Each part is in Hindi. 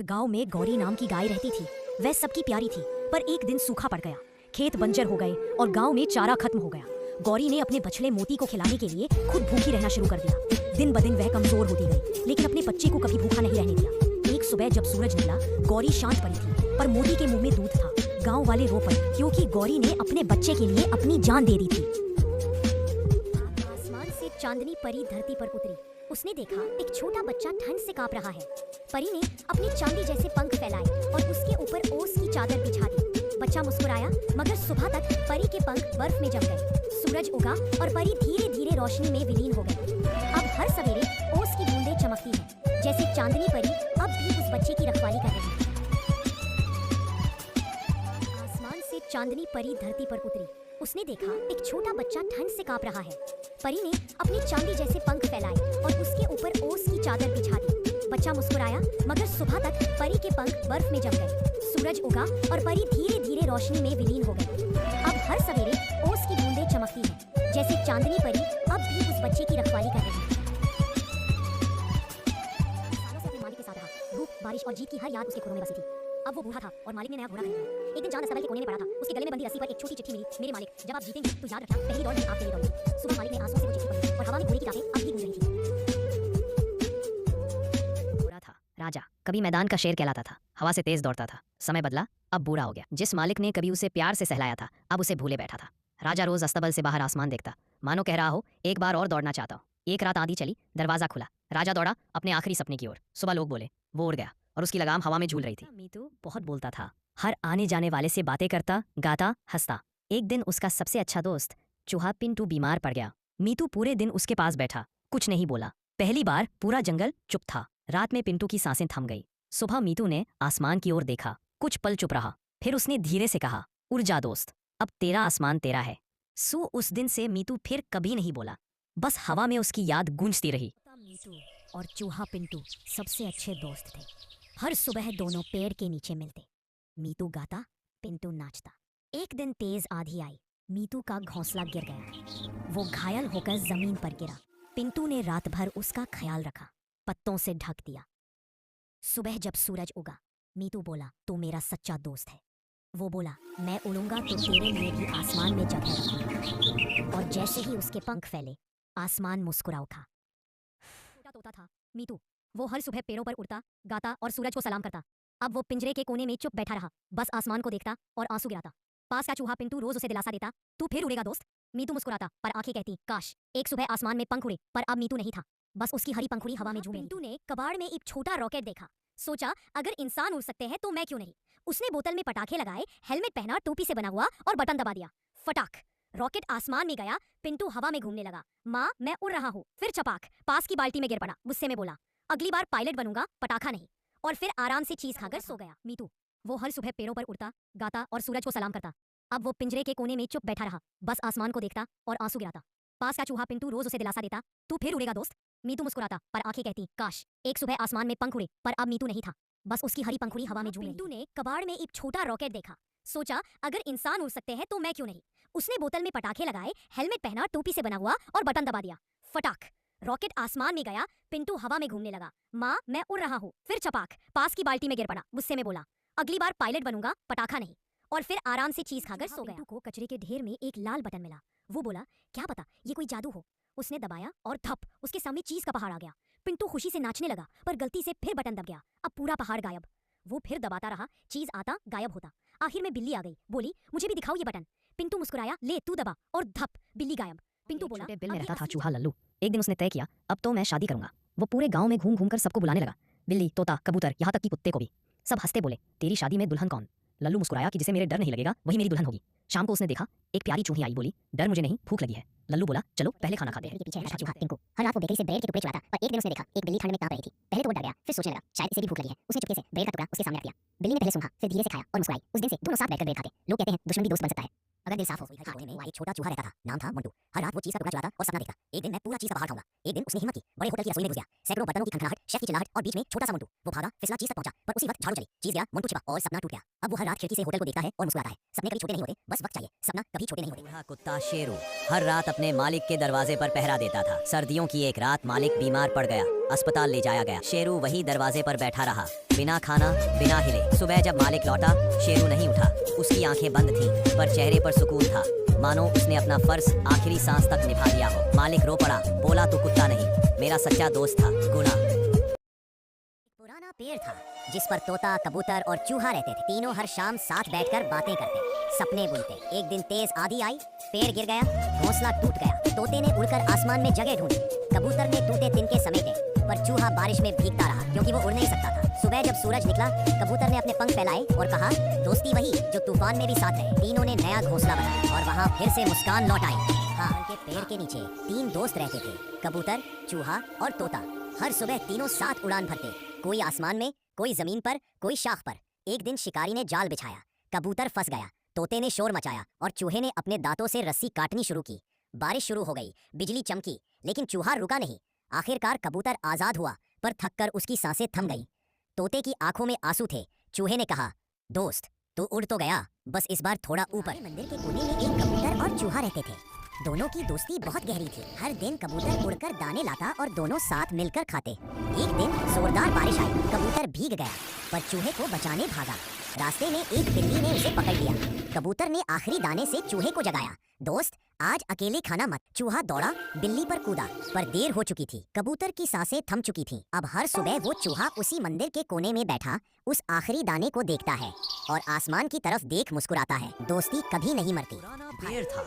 गांव में गौरी नाम की गाय रहती थी। वह सबकी प्यारी थी, पर एक दिन सूखा पड़ गया। खेत बंजर हो गए और गांव में चारा खत्म हो गया। गौरी ने अपने बछड़े मोती को खिलाने के लिए खुद भूखी रहना शुरू कर दिया। दिन ब दिन वह कमजोर होती गई, लेकिन अपने बच्चे को कभी भूखा नहीं रहने दिया। एक सुबह जब सूरज निकला, गौरी शांत पड़ी थी, पर मोती के मुंह में दूध था। गाँव वाले रो पड़े, क्योंकि गौरी ने अपने बच्चे के लिए अपनी जान दे दी थी। आसमान से चांदनी परी धरती पर उतरी। उसने देखा एक छोटा बच्चा ठंड से कांप रहा है। परी ने अपने चांदी जैसे पंख फैलाए और उसके ऊपर ओस की चादर बिछा दी। बच्चा मुस्कुराया, मगर सुबह तक परी के पंख बर्फ में जम गए। सूरज उगा और परी धीरे धीरे रोशनी में विलीन हो गई। अब हर सवेरे ओस की बूंदें चमकती हैं, जैसे चांदनी परी अब भी उस बच्चे की रखवाली कर रही है। आसमान से चांदनी परी धरती पर उतरी। उसने देखा एक छोटा बच्चा ठंड से कांप रहा है। परी ने अपने चांदी जैसे पंख फैलाए और उसके ऊपर ओस की चादर बिछा दी। बच्चा मुस्कुराया, मगर सुबह तक परी के पंख बर्फ में जम गए। सूरज उगा और परी धीरे धीरे रोशनी में विलीन हो गई। अब हर सवेरे ओस की बूंदें चमकती हैं, जैसे चांदनी परी अब भी उस बच्चे की रखवाली कर रही है। सालों से अपने मालिक के साथ रहा। धूप, बारिश और जीत की हर याद उसके खुरों में बसी थी। अब वो बूढ़ा था और मालिक ने नया घोड़ा खरीदा। एक दिन चांद अस्तबल के कोने में पड़ा था। उसके गले में बंधी रस्सी पर एक छोटी चिट्ठी मिली। मेरे मालिक, जब आप जीतेंगे तो याद रखना, पहली दौड़ में आपके लिए दौड़ूंगी। सुबह मालिक ने आंसुओं से वो चिट्ठी पढ़ी और हवा में घोड़े की टांगें अब भी गूंज रही थी। बूढ़ा था, राजा, कभी मैदान का शेर कहलाता था, हवा से तेज दौड़ता था। समय बदला, अब बूढ़ा हो गया। जिस मालिक ने कभी उसे प्यार से सहलाया था, अब उसे भूले बैठा था। राजा रोज अस्तबल से बाहर आसमान देखता, मानो कह रहा हो, एक बार और दौड़ना चाहता हूँ। एक रात आंधी चली, दरवाजा खुला, राजा दौड़ा अपने आखिरी सपने की ओर। सुबह लोग बोले, वो उड़ गया और उसकी लगाम हवा में झूल रही थी। मीतू बहुत बोलता था, हर आने जाने वाले से बातें करता, गाता, हंसता। एक दिन उसका सबसे अच्छा दोस्त चूहा पिंटू बीमार पड़ गया। मीतू पूरे दिन उसके पास बैठा, कुछ नहीं बोला। पहली बार पूरा जंगल चुप था। रात में पिंटू की सांसें थम गई। सुबह मीतू ने आसमान की ओर देखा, कुछ पल चुप रहा, फिर उसने धीरे से कहा, उड़ जा दोस्त, अब तेरा आसमान तेरा है। उस दिन से मीतू फिर कभी नहीं बोला, बस हवा में उसकी याद गूंजती रही। मीतू और चूहा पिंटू सबसे अच्छे दोस्त थे। हर सुबह दोनों पेड़ के नीचे मिलते। मीतू गाता, पिंटू नाचता। एक दिन तेज आंधी आई। मीतू का घोंसला गिर गया। वो घायल होकर जमीन पर गिरा। पिंटू ने रात भर उसका ख्याल रखा, पत्तों से ढक दिया। सुबह जब सूरज उगा, मीतू बोला, तू मेरा सच्चा दोस्त है। वो बोला, मैं उड़ूंगा तो तेरे लिए भी आसमान में जगह रखूंगा। और जैसे ही उसके पंख फैले, आसमान मुस्कुरा उठा। छोटा तोता था मीतू। वो हर सुबह पेड़ों पर उड़ता, गाता और सूरज को सलाम करता। अब वो पिंजरे के कोने में चुप बैठा रहा, बस आसमान को देखता और आंसू गिराता। पास का चूहा पिंटू रोज उसे दिलासा देता, तू फिर उड़ेगा दोस्त। मीतू मुस्कुराता, पर आंखें कहती, काश एक सुबह आसमान में पंख उड़े। पर अब मीतू नहीं था, बस उसकी हरी पंखुड़ी हवा में झूमे। पिंटू ने कबाड़ में एक छोटा रॉकेट देखा। सोचा, अगर इंसान उड़ सकते हैं तो मैं क्यों नहीं। उसने बोतल में पटाखे लगाए, हेलमेट पहना, टोपी से बना हुआ और बटन दबा दिया। फटाक, रॉकेट आसमान में गया। पिंटू हवा में घूमने लगा। माँ, मैं उड़ रहा हूँ। फिर चपाक, पास की बाल्टी में गिर पड़ा। गुस्से में बोला, अगली बार पायलट बनूंगा, पटाखा नहीं। और फिर आराम से चीज खाकर सो गया। मीतू वो हर सुबह पेड़ों पर उड़ता, गाता और सूरज को सलाम करता। अब वो पिंजरे के कोने में चुप बैठा रहा, बस आसमान को देखता और आंसू गिराता। पास का चूहा पिंटू रोज उसे दिलासा देता, तू फिर उड़ेगा दोस्त। मीतू मुस्कुराता, पर आंखें कहती, काश एक सुबह आसमान में पंख उड़े। पर अब मीतू नहीं था, बस उसकी हरी पंखुड़ी हवा में झूमे। पिंटू ने कबाड़ में एक छोटा रॉकेट देखा। सोचा, अगर इंसान उड़ सकते हैं तो मैं क्यों नहीं। उसने बोतल में पटाखे लगाए, हेलमेट पहना, टोपी से बना हुआ और बटन दबा दिया। फटाक, रॉकेट आसमान में गया। पिंटू हवा में घूमने लगा। माँ, मैं उड़ रहा हूँ। फिर चपाक, पास की बाल्टी में गिर पड़ा। गुस्से में बोला, अगली बार पायलट बनूंगा, पटाखा नहीं। और फिर आराम से चीज खाकर सो गया। पिंटू को कचरे के ढेर में एक लाल बटन मिला। वो बोला, क्या पता ये कोई जादू हो। उसने दबाया और धप, उसके सामने चीज का पहाड़ आ गया। पिंटू खुशी से नाचने लगा, पर गलती से फिर बटन दब गया। अब पूरा पहाड़ गायब। वो फिर दबाता रहा, चीज आता, गायब होता। आखिर में बिल्ली आ गई, बोली, मुझे भी दिखाओ ये बटन। पिंटू मुस्कुराया, ले तू दबा, और धप, बिल्ली गायब। पिंटू बोला, बिल में रहता था चूहा लल्लू। एक दिन उसने तय किया, अब तो मैं शादी करूंगा। वो पूरे गांव में घूम घूम कर सबको बुलाने लगा, बिल्ली, तोता, कबूतर, यहाँ तक कि कुत्ते को भी। सब हंसते बोले, तेरी शादी में दुल्हन कौन। लल्लू मुस्कुराया कि जिसे मेरे डर नहीं लगेगा वही मेरी दुल्हन होगी। शाम को उसने देखा, एक प्यारी चूही आई, बोली, डर मुझे नहीं, भूख लगी है। लल्लू बोला, चलो पहले खाना खाते हैं। पीछे चूहा टिंकू हर रात वो बेकरी से ब्रेड के टुकड़े चुराता, पर एक दिन उसने देखा एक बिल्ली ठंड में कांप रही थी। पहले तो वो डर गया, फिर सोचने लगा, शायद इसे भी भूख लगी है। उसने चुपके से ब्रेड का टुकड़ा उसके सामने रख दिया। बिल्ली ने पहले सूंघा, फिर धीरे से खाया और मुस्कुराई। उस दिन से दोनों साथ बैठकर ब्रेड खाते। लोग कहते हैं दुश्मन भी दोस्त बन सकता है अगर दिल साफ हो। एक छोटा चूहा रहता था, नाम था मंटू। हर रात वो चीज का टुकड़ा चुराता और सपना देखता, एक दिन मैं पूरा चीज का पहाड़ खाऊंगा। एक दिन उसने हिम्मत की, बड़े होटल की रसोई में घुस गया। सैकड़ों बर्तनों की खनखनाहट, शेफ की चिल्लाहट और बीच में छोटा सा मोंटू। वो भागा, फिसला, चीज तक पहुंचा, पर उसी वक्त झाड़ू चली, चीज गया, मोंटू छिपा और सपना टूट गया। अब वो हर रात खिड़की से होटल को देखता है और मुस्कुराता है। सपने कभी छोटे नहीं होते, बस वक्त चाहिए। सपना कभी छोटे नहीं होते। बूढ़ा कुत्ता शेरू हर रात अपने मालिक के दरवाजे पर पहरा देता था। सर्दियों की एक रात मालिक बीमार पड़ गया, अस्पताल ले जाया गया। शेरू वही दरवाजे पर बैठा रहा, बिना खाना, बिना हिले। सुबह जब मालिक लौटा, शेरू नहीं उठा। उसकी आंखें बंद थीं, पर चेहरे पर सुकून था, मानो उसने अपना फर्ज आखिरी सांस तक निभा दिया हो। मालिक रो पड़ा, बोला तू कुत्ता नहीं, मेरा सच्चा दोस्त था, गुना। पुराना पेड़ था जिस पर तोता, कबूतर और चूहा रहते थे। तीनों हर शाम साथ बैठकर बातें करते, सपने बुनते। एक दिन तेज आंधी आई, पेड़ गिर गया, घोंसला टूट गया। तोते ने उड़कर आसमान में जगह ढूंढी, कबूतर ने टूटे तिनके समेटे, पर चूहा बारिश में भीगता रहा क्योंकि वो उड़ नहीं सकता था। सुबह जब सूरज निकला, कबूतर ने अपने पंख फैलाए और कहा, दोस्ती वही जो तूफान में भी साथ रहे। तीनों ने नया घोंसला बनाया और वहाँ फिर से मुस्कान लौट आई। हाँ, उनके पेड़ के नीचे 3 दोस्त रहते थे, कबूतर, चूहा और तोता। हर सुबह तीनों साथ उड़ान भरते, कोई आसमान में, कोई जमीन पर, कोई शाख पर। एक दिन शिकारी ने जाल बिछाया, कबूतर फंस गया, तोते ने शोर मचाया और चूहे ने अपने दांतों से रस्सी काटनी शुरू की। बारिश शुरू हो गई, बिजली चमकी, लेकिन चूहा रुका नहीं। आखिरकार कबूतर आजाद हुआ, पर थककर उसकी सांसें थम गईं। तोते की आंखों में आंसू थे। चूहे ने कहा, दोस्त तू उड़ तो गया, बस इस बार थोड़ा ऊपर। मंदिर के कोने में एक कबूतर और चूहा रहते थे। दोनों की दोस्ती बहुत गहरी थी। हर दिन कबूतर उड़कर दाने लाता और दोनों साथ मिलकर खाते। एक दिन जोरदार बारिश आई, कबूतर भीग गया, पर चूहे को बचाने भागा। रास्ते में एक बिल्ली ने उसे पकड़ लिया। कबूतर ने आखिरी दाने से चूहे को जगाया, दोस्त आज अकेले खाना मत। चूहा दौड़ा, बिल्ली पर कूदा, पर देर हो चुकी थी। कबूतर की सांसें थम चुकी थीं। अब हर सुबह वो चूहा उसी मंदिर के कोने में बैठा उस आखिरी दाने को देखता है और आसमान की तरफ देख मुस्कुराता है। दोस्ती कभी नहीं मरती। पुराना पेड़ था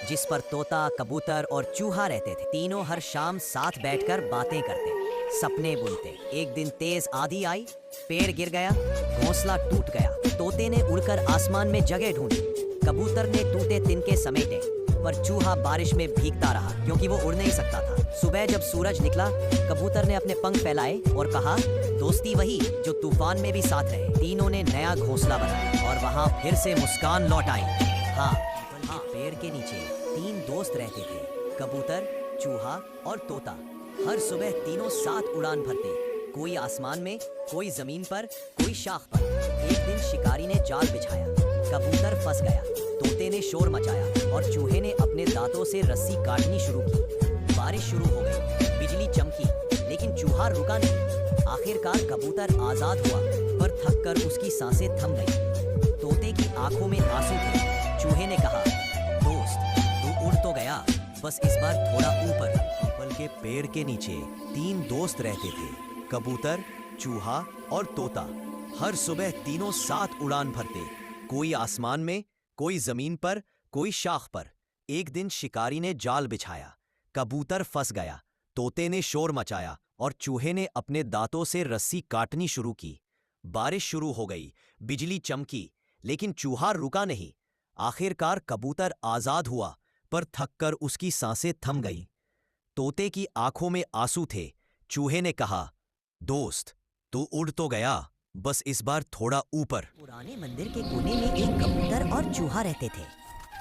जिस पर तोता, कबूतर और चूहा रहते थे। तीनों हर शाम साथ बैठकर बातें करते, सपने बुनते। एक दिन तेज आंधी आई, पेड़ गिर गया, घोंसला टूट गया। तोते ने उड़कर आसमान में जगह ढूंढी, कबूतर ने टूटे तिनके समेटे, पर चूहा बारिश में भीगता रहा क्योंकि वो उड़ नहीं सकता था। सुबह जब सूरज निकला, कबूतर ने अपने पंख फैलाए और कहा, दोस्ती वही जो तूफान में भी साथ रहे। तीनों ने नया घोंसला बनाया और वहाँ फिर से मुस्कान लौट आई। हाँ, पेड़ के नीचे 3 दोस्त रहते थे, कबूतर, चूहा और तोता। हर सुबह तीनों साथ उड़ान भरते, कोई आसमान में, कोई जमीन पर, कोई शाख पर। एक दिन शिकारी ने जाल बिछाया, कबूतर फंस गया, तोते ने शोर मचाया और चूहे ने अपने दांतों से रस्सी काटनी शुरू की। बारिश शुरू हो गई, बिजली चमकी, लेकिन चूहा रुका नहीं। आखिरकार कबूतर आजाद हुआ, पर थककर उसकी सांसें थम गईं। तोते की आंखों में आंसू थे। चूहे ने कहा, दोस्त तू उड़ तो गया, बस इस बार थोड़ा ऊपर। पीपल के पेड़ के नीचे 3 दोस्त रहते थे, कबूतर, चूहा और तोता। हर सुबह तीनों साथ उड़ान भरते, कोई आसमान में, कोई जमीन पर, कोई शाख पर। एक दिन शिकारी ने जाल बिछाया, कबूतर फंस गया, तोते ने शोर मचाया और चूहे ने अपने दांतों से रस्सी काटनी शुरू की। बारिश शुरू हो गई, बिजली चमकी, लेकिन चूहा रुका नहीं। आखिरकार कबूतर आजाद हुआ, पर थककर उसकी सांसें थम गईं। तोते की आंखों में आंसू थे। चूहे ने कहा, दोस्त तू उड़ तो गया, बस इस बार थोड़ा ऊपर। पुराने मंदिर के कोने में एक कबूतर और चूहा रहते थे।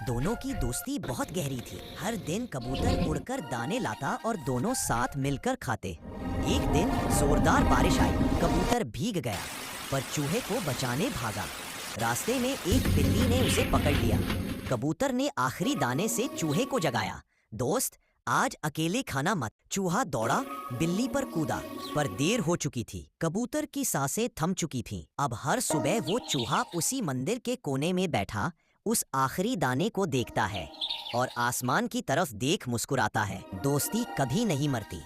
दोनों की दोस्ती बहुत गहरी थी। हर दिन कबूतर उड़कर दाने लाता और दोनों साथ मिलकर खाते। एक दिन जोरदार बारिश आई, कबूतर भीग गया, पर चूहे को बचाने भागा। रास्ते में एक बिल्ली ने उसे पकड़ लिया। कबूतर ने आखिरी दाने से चूहे को जगाया, दोस्त आज अकेले खाना मत। चूहा दौड़ा, बिल्ली पर कूदा, पर देर हो चुकी थी। कबूतर की सांसें थम चुकी थीं। अब हर सुबह वो चूहा उसी मंदिर के कोने में बैठा उस आखिरी दाने को देखता है और आसमान की तरफ देख मुस्कुराता है। दोस्ती कभी नहीं मरती।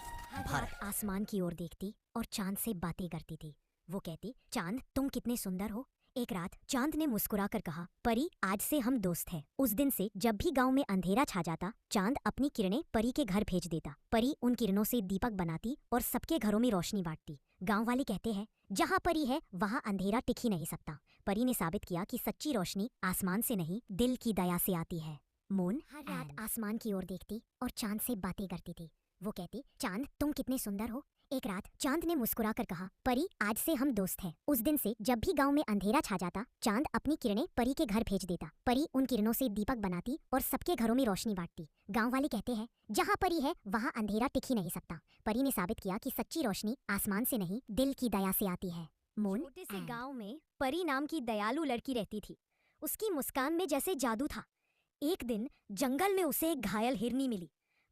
भारत आसमान की ओर देखती और चांद से बातें करती थी। वो कहती, चांद तुम कितने सुंदर हो। एक रात चांद ने मुस्कुराकर कहा, परी आज से हम दोस्त हैं। उस दिन से जब भी गांव में अंधेरा छा जाता, चांद अपनी किरणें परी के घर भेज देता। परी उन किरणों से दीपक बनाती और सबके घरों में रोशनी बांटती। गांव वाले कहते हैं, जहाँ परी है वहाँ अंधेरा टिक ही नहीं सकता। परी ने साबित किया कि सच्ची रोशनी आसमान से नहीं, दिल की दया से आती है। मून हर रात आसमान की ओर देखती और चांद से बातें करती थी। वो कहती, चांद तुम कितने सुंदर हो। एक रात चांद ने मुस्कुराकर कहा, परी आज से हम दोस्त हैं। उस दिन से जब भी गांव में अंधेरा छा जाता, चांद अपनी किरणें परी के घर भेज देता। परी उन किरणों से दीपक बनाती और सबके घरों में रोशनी बांटती। गांव वाले कहते हैं, जहाँ परी है वहाँ अंधेरा टिक ही नहीं सकता। परी ने साबित किया कि सच्ची रोशनी आसमान से नहीं, दिल की दया से आती है। छोटे से गांव में परी नाम की दयालु लड़की रहती थी। उसकी मुस्कान में जैसे जादू था। एक दिन जंगल में उसे एक घायल हिरनी मिली।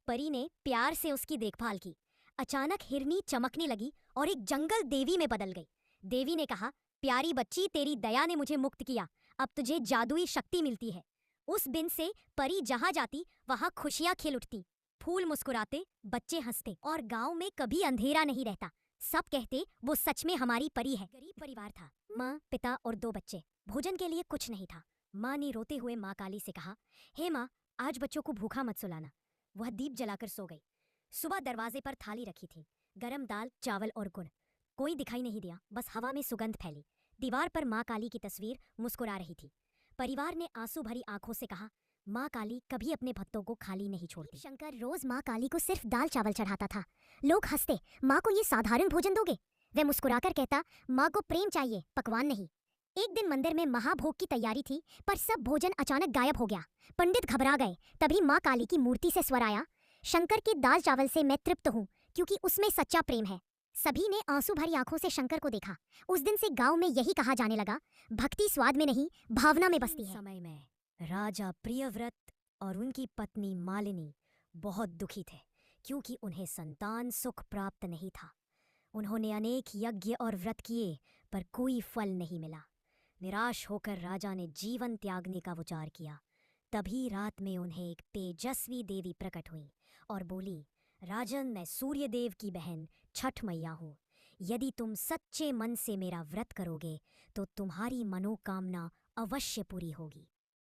परी ने प्यार से उसकी देखभाल की। अचानक हिरनी चमकने लगी और एक जंगल देवी में बदल गई। देवी ने कहा, प्यारी बच्ची, तेरी दया ने मुझे मुक्त किया, अब तुझे जादुई शक्ति मिलती है। उस दिन से परी जहाँ जाती वहाँ खुशियाँ खिल उठती। फूल मुस्कुराते, बच्चे हंसते और गांव में कभी अंधेरा नहीं रहता। सब कहते वो सच में हमारी परी है। गरीब परिवार था, माँ, पिता और 2 बच्चे। भोजन के लिए कुछ नहीं था। माँ ने रोते हुए माँ काली से कहा, हे माँ, आज बच्चों को भूखा मत सुलाना। वह दीप जलाकर सो गई। सुबह दरवाजे पर थाली रखी थी, गरम दाल, चावल और गुड़। कोई दिखाई नहीं दिया, बस हवा में सुगंध फैली। दीवार पर माँ काली की तस्वीर मुस्कुरा रही थी। परिवार ने आंसू भरी आंखों से कहा, माँ काली कभी अपने भक्तों को खाली नहीं छोड़ती। शंकर रोज माँ काली को सिर्फ दाल चावल चढ़ाता था। लोग हंसते, माँ को ये साधारण भोजन दोगे? वह मुस्कुराकर कहता, माँ को प्रेम चाहिए, पकवान नहीं। एक दिन मंदिर में महाभोग की तैयारी थी, पर सब भोजन अचानक गायब हो गया। पंडित घबरा गए। तभी माँ काली की मूर्ति से स्वर आया, शंकर के दाल चावल से मैं तृप्त हूँ, क्योंकि उसमें सच्चा प्रेम है। सभी ने आंसू भरी आंखों से शंकर को देखा। उस दिन से गांव में यही कहा जाने लगा, भक्ति स्वाद में नहीं, भावना में बसती है। समय में राजा प्रियव्रत और उनकी पत्नी मालिनी बहुत दुखी थे, क्योंकि उन्हें संतान सुख प्राप्त नहीं था। उन्होंने अनेक यज्ञ और व्रत किए, पर कोई फल नहीं मिला। निराश होकर राजा ने जीवन त्यागने का विचार किया। तभी रात में उन्हें एक तेजस्वी देवी प्रकट हुई और बोली, राजन, मैं सूर्य देव की बहन छठ मैया हूँ। यदि तुम सच्चे मन से मेरा व्रत करोगे तो तुम्हारी मनोकामना अवश्य पूरी होगी।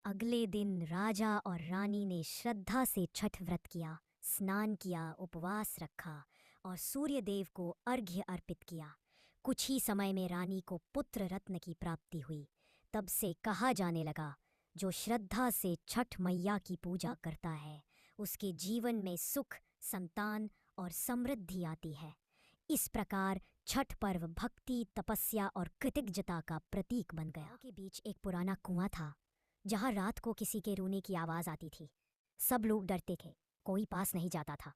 अगले दिन राजा और रानी ने श्रद्धा से छठ व्रत किया, स्नान किया, उपवास रखा और सूर्य देव को अर्घ्य अर्पित किया। कुछ ही समय में रानी को पुत्र रत्न की प्राप्ति हुई। तब से कहा जाने लगा, जो श्रद्धा से छठ मैया की पूजा करता है, उसके जीवन में सुख, संतान और समृद्धि आती है। इस प्रकार छठ पर्व भक्ति, तपस्या और कृतज्ञता का प्रतीक बन गया। के बीच एक पुराना कुआं था, जहाँ रात को किसी के रोने की आवाज़ आती थी। सब लोग डरते थे, कोई पास नहीं जाता था।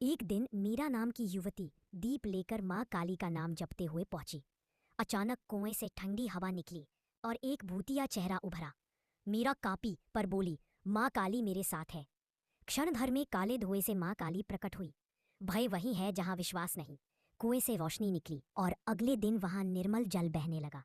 एक दिन मीरा नाम की युवती दीप लेकर माँ काली का नाम जपते हुए पहुंची। अचानक कुएं से ठंडी हवा निकली और एक भूतिया चेहरा उभरा। मीरा कांपी पर बोली, माँ काली मेरे साथ है। क्षण भर में काले धुएं से माँ काली प्रकट हुई। भय वही है जहाँ विश्वास नहीं। कुएं से रोशनी निकली और अगले दिन वहां निर्मल जल बहने लगा।